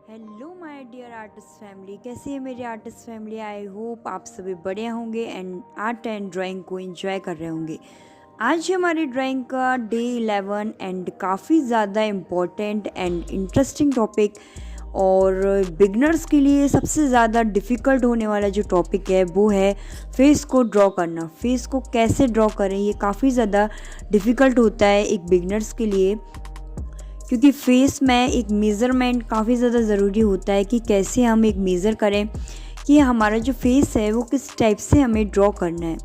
Hello my dear artist family, कैसे है मेरी आर्टिस्ट फैमिली। आई होप आप सभी बढ़िया होंगे एंड आर्ट एंड ड्राइंग को एंजॉय कर रहे होंगे। आज हमारी ड्राइंग का डे 11 एंड काफ़ी ज़्यादा इम्पोर्टेंट एंड इंटरेस्टिंग टॉपिक और बिगनर्स के लिए सबसे ज़्यादा डिफ़िकल्ट होने वाला जो टॉपिक है वो है फेस को ड्रॉ करना। फेस को कैसे ड्रॉ करें, ये काफ़ी ज़्यादा डिफ़िकल्ट होता है एक बिगनर्स के लिए, क्योंकि फेस में एक मेज़रमेंट काफ़ी ज़्यादा ज़रूरी होता है कि कैसे हम एक मेज़र करें कि हमारा जो फेस है वो किस टाइप से हमें ड्रॉ करना है।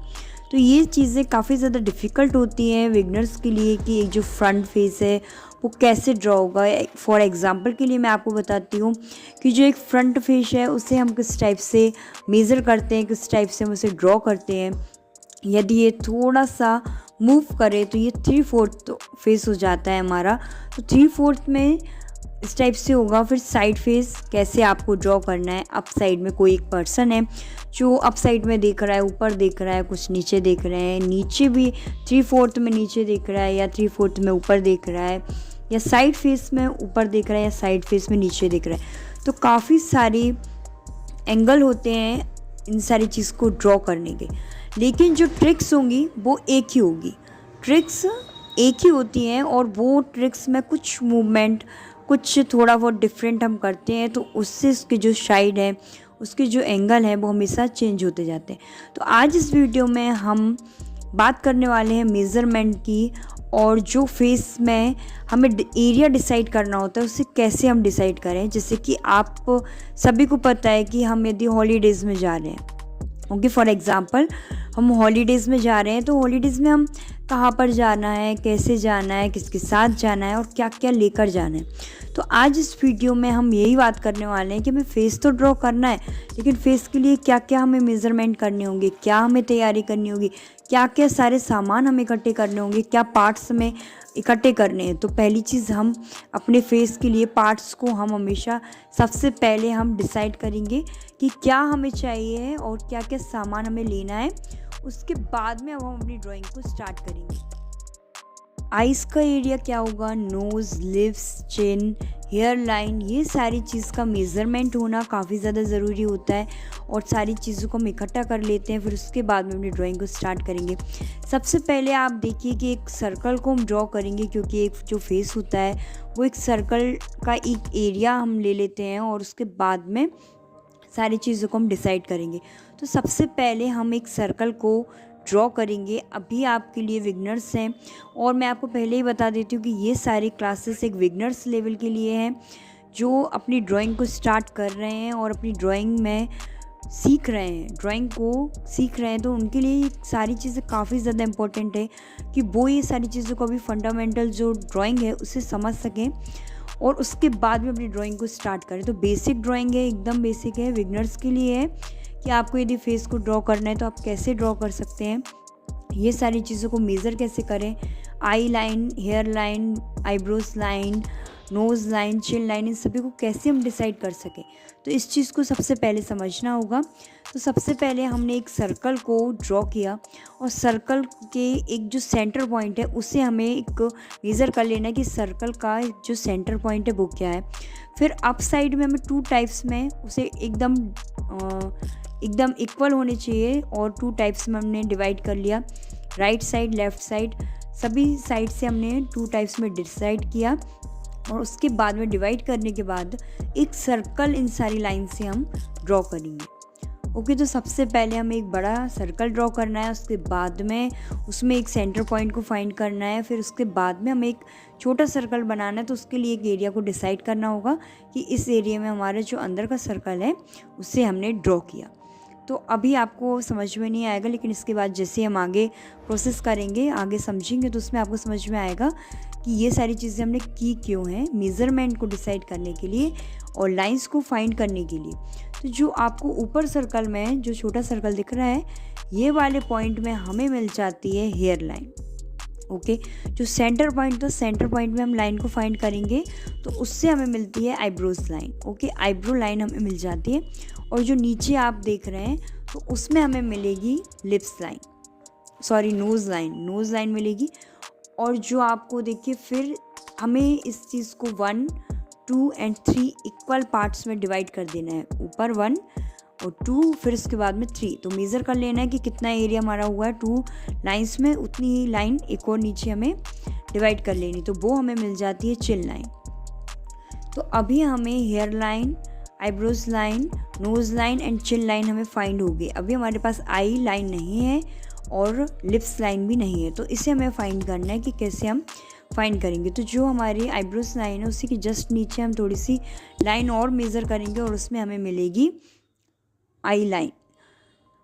तो ये चीज़ें काफ़ी ज़्यादा डिफ़िकल्ट होती हैं बिगनर्स के लिए कि एक जो फ्रंट फेस है वो कैसे ड्रॉ होगा। फॉर एग्ज़ाम्पल के लिए मैं आपको बताती हूँ कि जो एक फ्रंट फेस है उसे हम किस टाइप से मेज़र करते हैं, किस टाइप से हम उसे ड्रॉ करते हैं। यदि ये थोड़ा सा मूव करे तो ये 3/4 फेस हो जाता है हमारा। तो 3/4 में इस टाइप से होगा। फिर साइड फेस कैसे आपको ड्रॉ करना है। अप साइड में कोई एक पर्सन है जो अप साइड में देख रहा है, ऊपर देख रहा है, कुछ नीचे देख रहे हैं, नीचे भी 3/4 में नीचे देख रहा है या 3/4 में ऊपर देख रहा है, या साइड फेस में ऊपर देख रहा है या साइड फेस में नीचे देख रहा है। तो काफ़ी सारी एंगल होते हैं इन सारी चीज़ को ड्रॉ करने के, लेकिन जो ट्रिक्स होंगी वो एक ही होगी। ट्रिक्स एक ही होती हैं और वो ट्रिक्स में कुछ मूवमेंट, कुछ थोड़ा बहुत डिफरेंट हम करते हैं तो उससे उसके जो साइड है, उसके जो एंगल है वो हमेशा चेंज होते जाते हैं। तो आज इस वीडियो में हम बात करने वाले हैं मेज़रमेंट की, और जो फेस में हमें एरिया डिसाइड करना होता है उसे कैसे हम डिसाइड करें। जैसे कि आप सभी को पता है कि हम यदि हॉलीडेज़ में जा रहे हैं, ओके, फॉर एग्ज़ाम्पल हम हॉलीडेज़ में जा रहे हैं, तो हॉलीडेज़ में हम कहाँ पर जाना है, कैसे जाना है, किसके साथ जाना है और क्या क्या लेकर जाना है। तो आज इस वीडियो में हम यही बात करने वाले हैं कि हमें फेस तो ड्रॉ करना है, लेकिन फेस के लिए क्या क्या हमें मेज़रमेंट करने होंगे, क्या हमें तैयारी करनी होगी, क्या क्या सारे सामान हमें इकट्ठे करने होंगे, क्या पार्ट्स हमें इकट्ठे करने हैं। तो पहली चीज़, हम अपने फेस के लिए पार्ट्स को हम हमेशा सबसे पहले हम डिसाइड करेंगे कि क्या हमें चाहिए और क्या क्या सामान हमें लेना है। उसके बाद में अब हम अपनी ड्राइंग को स्टार्ट करेंगे। आइज़ का एरिया क्या होगा, नोज़, लिप्स, चिन, हेयर लाइन, ये सारी चीज़ का मेज़रमेंट होना काफ़ी ज़्यादा ज़रूरी होता है। और सारी चीज़ों को हम इकट्ठा कर लेते हैं, फिर उसके बाद में अपनी ड्राइंग को स्टार्ट करेंगे। सबसे पहले आप देखिए कि एक सर्कल को हम ड्रॉ करेंगे, क्योंकि एक जो फेस होता है वो एक सर्कल का एक एरिया हम ले लेते हैं और उसके बाद में सारी चीज़ों को हम डिसाइड करेंगे। तो सबसे पहले हम एक सर्कल को ड्रॉ करेंगे। अभी आपके लिए बिगनर्स हैं, और मैं आपको पहले ही बता देती हूँ कि ये सारी क्लासेस एक बिगनर्स लेवल के लिए हैं जो अपनी ड्राइंग को स्टार्ट कर रहे हैं और अपनी ड्राइंग में सीख रहे हैं, ड्राइंग को सीख रहे हैं। तो उनके लिए ये सारी चीज़ें काफ़ी ज़्यादा इम्पोर्टेंट है कि वो ये सारी चीज़ों को अभी फंडामेंटल जो ड्राइंग है उसे समझ सकें और उसके बाद में अपनी ड्राइंग को स्टार्ट करें। तो बेसिक ड्राइंग है, एकदम बेसिक है, बिगनर्स के लिए है कि आपको यदि फेस को ड्रॉ करना है तो आप कैसे ड्रॉ कर सकते हैं, ये सारी चीज़ों को मेज़र कैसे करें। Eye line, hair line, eyebrows line, nose line, chin line, इन सभी को कैसे हम डिसाइड कर सकें, तो इस चीज़ को सबसे पहले समझना होगा। तो सबसे पहले हमने एक सर्कल को ड्रॉ किया और सर्कल के एक जो सेंटर पॉइंट है उसे हमें एक मेज़र कर लेना है कि सर्कल का जो सेंटर पॉइंट है वो क्या है। फिर अप साइड में हमें 2 टाइप्स में उसे एकदम इक्वल होने चाहिए, और 2 टाइप्स में हमने डिवाइड कर लिया, राइट साइड, लेफ़्ट साइड, सभी साइड से हमने 2 टाइप्स में डिसाइड किया। और उसके बाद में डिवाइड करने के बाद एक सर्कल इन सारी लाइन से हम ड्रॉ करेंगे। ओके, तो सबसे पहले हमें एक बड़ा सर्कल ड्रॉ करना है, उसके बाद में उसमें एक सेंटर पॉइंट को फाइंड करना है, फिर उसके बाद में हमें एक छोटा सर्कल बनाना है। तो उसके लिए एक एरिया को डिसाइड करना होगा कि इस एरिया में हमारा जो अंदर का सर्कल है उसे हमने ड्रॉ किया। तो अभी आपको समझ में नहीं आएगा, लेकिन इसके बाद जैसे हम आगे प्रोसेस करेंगे, आगे समझेंगे, तो उसमें आपको समझ में आएगा कि ये सारी चीज़ें हमने की क्यों हैं, मेज़रमेंट को डिसाइड करने के लिए और लाइंस को फाइंड करने के लिए। तो जो आपको ऊपर सर्कल में जो छोटा सर्कल दिख रहा है, ये वाले पॉइंट में हमें मिल जाती है हेयर लाइन। ओके, जो सेंटर पॉइंट, तो सेंटर पॉइंट में हम लाइन को फाइंड करेंगे तो उससे हमें मिलती है eyebrows line. Okay, eyebrow line हमें मिल जाती है, और जो नीचे आप देख रहे हैं तो उसमें हमें मिलेगी lips line, sorry nose line, nose line मिलेगी। और जो आपको देखिए, फिर हमें इस चीज़ को 1 2 एंड 3 इक्वल पार्ट्स में डिवाइड कर देना है, ऊपर 1 और 2, फिर उसके बाद में 3। तो मेज़र कर लेना है कि कितना एरिया हमारा हुआ है 2 लाइन्स में, उतनी ही लाइन एक और नीचे हमें डिवाइड कर लेनी, तो वो हमें मिल जाती है चिन लाइन। तो अभी हमें hair line, eyebrows line, nose line and chin line हमें फाइंड होगी। अभी हमारे पास आई लाइन नहीं है और लिप्स लाइन भी नहीं है, तो इसे हमें फाइंड करना है कि कैसे हम फाइंड करेंगे। तो जो हमारी आईब्रोज लाइन है उसी के जस्ट नीचे हम थोड़ी सी लाइन और मेज़र करेंगे और उसमें हमें मिलेगी आई लाइन।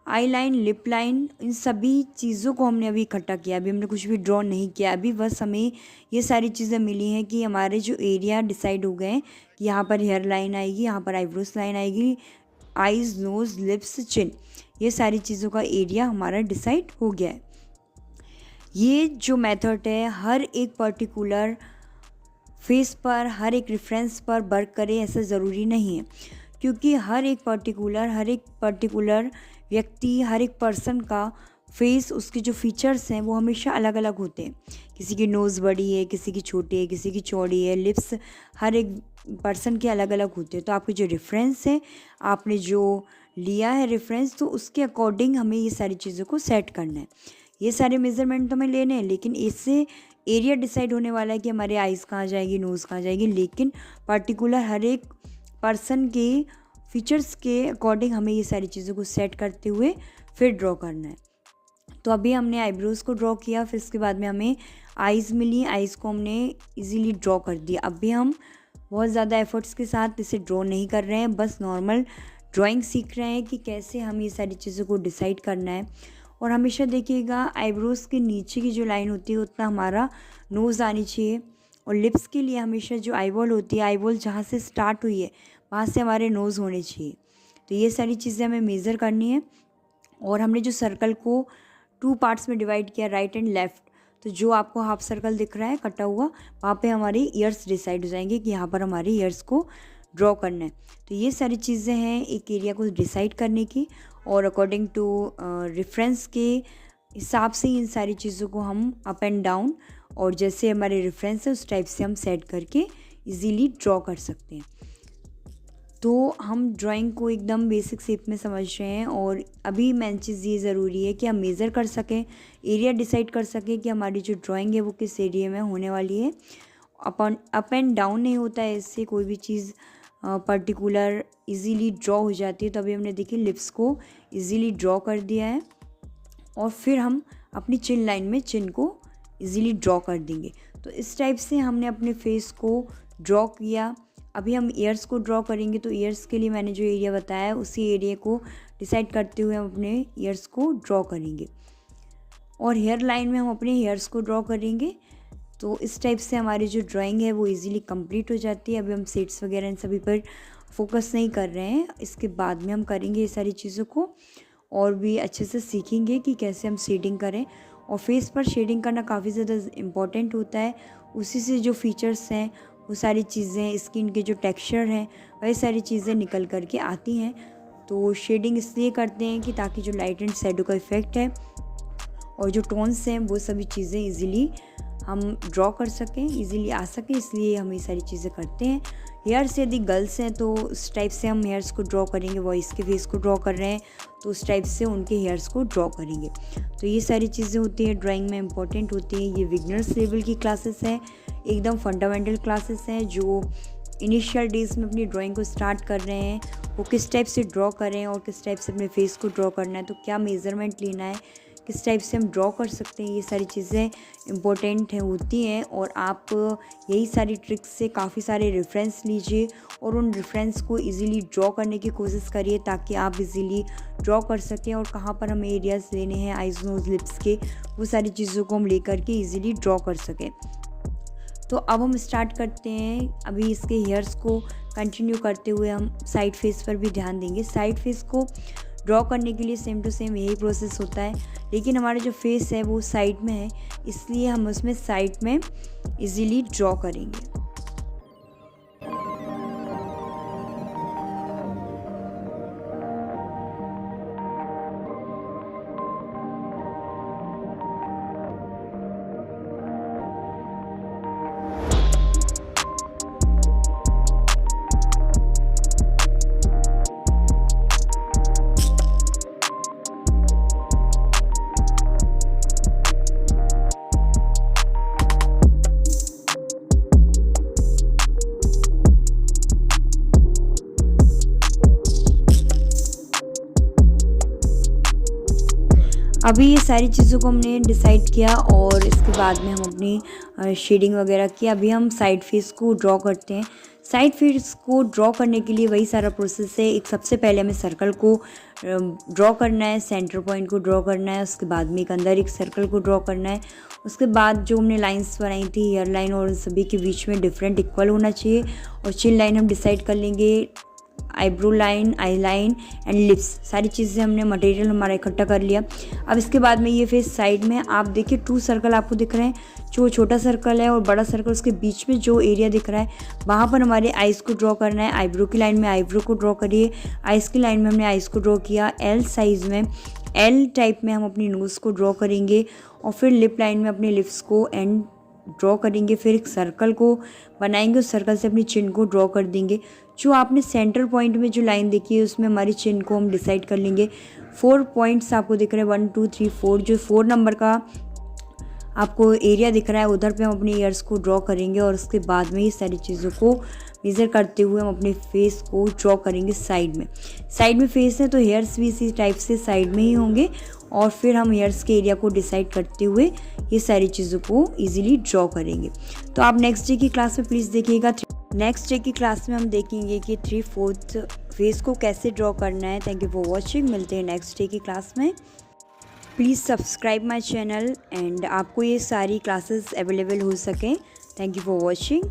आई लाइन, लिप लाइन, इन सभी चीज़ों को हमने अभी इकट्ठा किया, अभी हमने कुछ भी ड्रॉ नहीं किया, अभी बस हमें ये सारी चीज़ें मिली हैं कि हमारे जो एरिया डिसाइड हो गए हैं कि यहाँ पर हेयर लाइन आएगी, यहाँ पर आईब्रोज लाइन आएगी, आईज़, नोज़, लिप्स, चिन, ये सारी चीज़ों का एरिया हमारा डिसाइड हो गया है। ये जो मेथड है हर एक पर्टिकुलर फेस पर, हर एक रेफरेंस पर वर्क करे ऐसा ज़रूरी नहीं है, क्योंकि हर एक पर्टिकुलर व्यक्ति, हर एक पर्सन का फेस, उसके जो फीचर्स हैं वो हमेशा अलग अलग होते हैं। किसी की नोज़ बड़ी है, किसी की छोटी है, किसी की चौड़ी है, लिप्स हर एक पर्सन के अलग अलग होते हैं। तो आपके जो रेफरेंस है, आपने जो लिया है रेफरेंस, तो उसके अकॉर्डिंग हमें ये सारी चीज़ों को सेट करना है। ये सारे मेज़रमेंट तो हमें लेने हैं, लेकिन इससे एरिया डिसाइड होने वाला है कि हमारे आइज़ कहाँ जाएगी, नोज़ कहाँ जाएगी, लेकिन पर्टिकुलर हर एक पर्सन के फीचर्स के अकॉर्डिंग हमें ये सारी चीज़ों को सेट करते हुए फिर ड्रॉ करना है। तो अभी हमने आईब्रोज़ को ड्रॉ किया, फिर इसके बाद में हमें आइज़ मिली, आइज़ को हमने इजीली ड्रॉ कर दिया। अभी हम बहुत ज़्यादा एफर्ट्स के साथ इसे ड्रॉ नहीं कर रहे हैं, बस नॉर्मल ड्राइंग सीख रहे हैं कि कैसे हम ये सारी चीज़ों को डिसाइड करना है। और हमेशा देखिएगा आईब्रोज़ के नीचे की जो लाइन होती है उतना हमारा नोज़ आनी चाहिए, और लिप्स के लिए हमेशा जो आईबॉल होती है, आईबॉल जहाँ से स्टार्ट हुई है वहाँ से हमारे नोज़ होने चाहिए। तो ये सारी चीज़ें हमें मेज़र करनी है। और हमने जो सर्कल को 2 पार्ट्स में डिवाइड किया, राइट एंड लेफ़्ट, तो जो आपको हाफ सर्कल दिख रहा है कटा हुआ, वहाँ पे हमारे ईयर्स डिसाइड हो जाएंगे कि यहाँ पर हमारे ईयर्स को ड्रॉ करना है। तो ये सारी चीज़ें हैं एक एरिया को डिसाइड करने की, और अकॉर्डिंग टू रेफरेंस के हिसाब से इन सारी चीज़ों को हम अप एंड डाउन, और जैसे हमारे रेफरेंस है उस टाइप से हम सेट करके इजीली ड्रॉ कर सकते हैं। तो हम ड्राइंग को एकदम बेसिक शेप में समझ रहे हैं, और अभी मेन चीज़ ये ज़रूरी है कि हम मेज़र कर सकें, एरिया डिसाइड कर सकें कि हमारी जो ड्राइंग है वो किस एरिया में होने वाली है। अप एंड डाउन नहीं होता है, इससे कोई भी चीज़ पर्टिकुलर इजीली ड्रॉ हो जाती है। तो अभी हमने देखिए लिप्स को इजीली ड्रॉ कर दिया है, और फिर हम अपनी चिन लाइन में चिन को इजीली ड्रॉ कर देंगे। तो इस टाइप से हमने अपने फेस को ड्रॉ किया। अभी हम ईयर्स को ड्रॉ करेंगे, तो ईयर्स के लिए मैंने जो एरिया बताया है उसी एरिया को डिसाइड करते हुए हम अपने ईयर्स को ड्रॉ करेंगे, और हेयर लाइन में हम अपने हेयर्स को ड्रॉ करेंगे। तो इस टाइप से हमारी जो ड्राइंग है वो इजीली कंप्लीट हो जाती है। अभी हम शेड्स वगैरह इन सभी पर फोकस नहीं कर रहे हैं, इसके बाद में हम करेंगे ये सारी चीज़ों को, और भी अच्छे से सीखेंगे कि कैसे हम शेडिंग करें। और फेस पर शेडिंग करना काफ़ी ज़्यादा इम्पॉर्टेंट होता है, उसी से जो फीचर्स हैं वो सारी चीज़ें, स्किन के जो टेक्सचर हैं वही सारी चीज़ें निकल कर के आती हैं। तो शेडिंग इसलिए करते हैं कि ताकि जो लाइट एंड शैडो का इफ़ेक्ट है और जो टोन्स हैं वो सभी चीज़ें इजीली हम ड्रॉ कर सकें, इजीली आ सकें, इसलिए हम ये सारी चीज़ें करते हैं। हेयर्स यदि गर्ल्स हैं तो उस टाइप से हम हेयर्स को ड्रॉ करेंगे, बॉयज़ के फेस को ड्रॉ कर रहे हैं तो उस टाइप से उनके हेयर्स को ड्रॉ करेंगे। तो ये सारी चीज़ें होती हैं ड्राइंग में, इंपॉर्टेंट होती हैं। ये बिगनर्स लेवल की क्लासेस हैं, एकदम फंडामेंटल क्लासेस हैं। जो इनिशियल डेज़ में अपनी ड्राइंग को स्टार्ट कर रहे हैं वो किस टाइप से ड्रॉ करें और किस टाइप से अपने फेस को ड्रॉ करना है, तो क्या मेज़रमेंट लेना है, किस टाइप से हम ड्रॉ कर सकते हैं, ये सारी चीज़ें इम्पोर्टेंट हैं, होती हैं। और आप यही सारी ट्रिक्स से काफ़ी सारे रेफरेंस लीजिए और उन रेफरेंस को इजीली ड्रॉ करने की कोशिश करिए ताकि आप इजीली ड्रॉ कर सकें। और कहाँ पर हमें एरियाज़ लेने हैं आइज़, नोज़, लिप्स के, वो सारी चीज़ों को हम लेकर के इजीली ड्रॉ कर सकें। तो अब हम स्टार्ट करते हैं। अभी इसके हेयर्स को कंटिन्यू करते हुए हम साइड फेस पर भी ध्यान देंगे। साइड फेस को ड्रॉ करने के लिए सेम टू सेम यही प्रोसेस होता है, लेकिन हमारा जो फेस है वो साइड में है, इसलिए हम उसमें साइड में इजीली ड्रॉ करेंगे। अभी ये सारी चीज़ों को हमने डिसाइड किया और इसके बाद में हम अपनी शेडिंग वगैरह की। अभी हम साइड फेस को ड्रॉ करते हैं। साइड फेस को ड्रॉ करने के लिए वही सारा प्रोसेस है। एक सबसे पहले हमें सर्कल को ड्रॉ करना है, सेंटर पॉइंट को ड्रॉ करना है, उसके बाद में एक अंदर एक सर्कल को ड्रॉ करना है। उसके बाद जो हमने लाइंस बनाई थी हेयर लाइन और उन सभी के बीच में डिफरेंट इक्वल होना चाहिए। और चिन लाइन हम डिसाइड कर लेंगे, eyebrow line, I line and lips, सारी चीज़ें हमने मटेरियल हमारा इकट्ठा कर लिया। अब इसके बाद में ये फेस साइड में आप देखिए 2 सर्कल आपको दिख रहे हैं, जो छोटा सर्कल है और बड़ा सर्कल, उसके बीच में जो एरिया दिख रहा है वहाँ पर हमारे आइज़ को ड्रॉ करना है। आईब्रो की लाइन में आईब्रो को ड्रॉ करिए, आइज़ की लाइन में हमने आइज़ को ड्रॉ किया। एल साइज़ में एल टाइप में हम अपनी नोज़ को ड्रॉ करेंगे और फिर लिप लाइन में अपने लिप्स को एंड ड्रॉ करेंगे। फिर एक सर्कल को बनाएंगे, उस सर्कल से अपनी चिन को ड्रॉ कर देंगे। जो आपने सेंटर पॉइंट में जो लाइन देखी है उसमें हमारी चिन को हम डिसाइड कर लेंगे। 4 पॉइंट्स आपको दिख रहे हैं, 1 2 3 4, जो 4 नंबर का आपको एरिया दिख रहा है उधर पे हम अपने ईयर्स को ड्रॉ करेंगे। और उसके बाद में ये सारी चीज़ों को मेज़र करते हुए हम अपने फेस को ड्रॉ करेंगे साइड में। साइड में फेस है तो हेयर्स भी इसी टाइप से साइड में ही होंगे और फिर हम हेयर्स के एरिया को डिसाइड करते हुए ये सारी चीज़ों को ईजिली ड्रॉ करेंगे। तो आप नेक्स्ट डे की क्लास में प्लीज़ देखिएगा। नेक्स्ट डे की क्लास में हम देखेंगे कि 3/4 फेस को कैसे ड्रॉ करना है। Thank you for watching. मिलते हैं नेक्स्ट डे की क्लास में। Please subscribe my channel and आपको ये सारी क्लासेस अवेलेबल हो सकें। Thank you for watching.